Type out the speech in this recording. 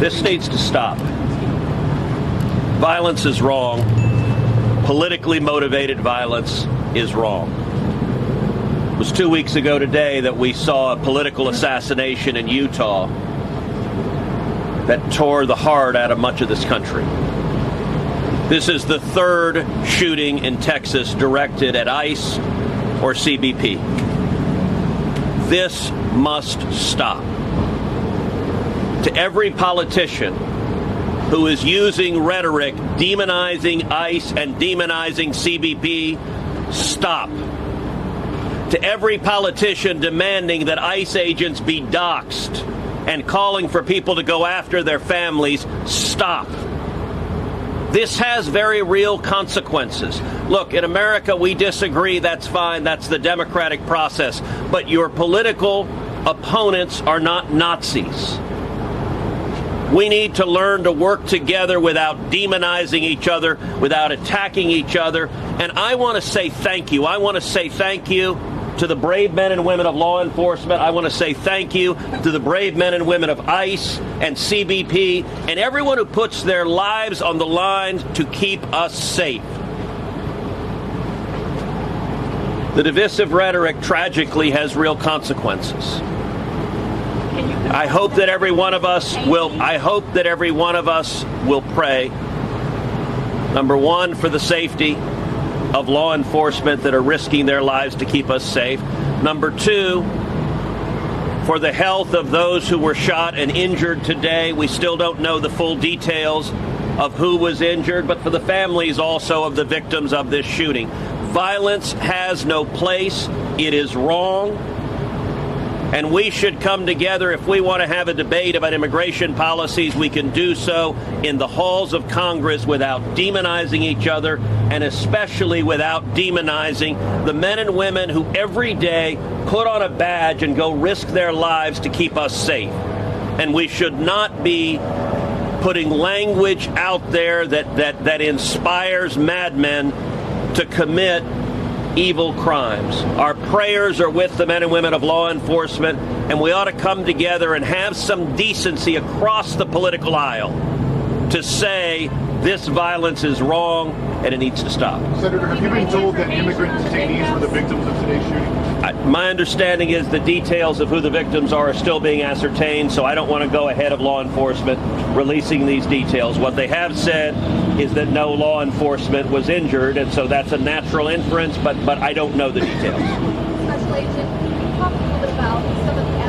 This needs to stop. Violence is wrong. Politically motivated violence is wrong. It was 2 weeks ago today that we saw a political assassination in Utah that tore the heart out of much of this country. This is the third shooting in Texas directed at ICE or CBP. This must stop. To every politician who is using rhetoric demonizing ICE and demonizing CBP, stop. To every politician demanding that ICE agents be doxxed and calling for people to go after their families, stop. This has very real consequences. Look, in America, we disagree. That's fine. That's the democratic process. But your political opponents are not Nazis. We need to learn to work together without demonizing each other, without attacking each other. And I want to say thank you. I want to say thank you to the brave men and women of law enforcement. I want to say thank you to the brave men and women of ICE and CBP and everyone who puts their lives on the line to keep us safe. The divisive rhetoric tragically has real consequences. I hope that every one of us will pray, number one, for the safety of law enforcement that are risking their lives to keep us safe. Number two, for the health of those who were shot and injured today. We still don't know the full details of who was injured, but for the families also of the victims of this shooting. Violence has no place. It is wrong. And we should come together. If we want to have a debate about immigration policies, we can do so in the halls of Congress without demonizing each other, and especially without demonizing the men and women who every day put on a badge and go risk their lives to keep us safe. And we should not be putting language out there that inspires madmen to commit evil crimes. Our prayers are with the men and women of law enforcement, and we ought to come together and have some decency across the political aisle to say this violence is wrong and it needs to stop. Senator, have you been told that immigrant detainees were the victims of today's shooting? My understanding is the details of who the victims are still being ascertained, so I don't want to go ahead of law enforcement releasing these details. What they have said is that no law enforcement was injured, and so that's a natural inference, but I don't know the details. Special Agent, can you talk a little bit about some of the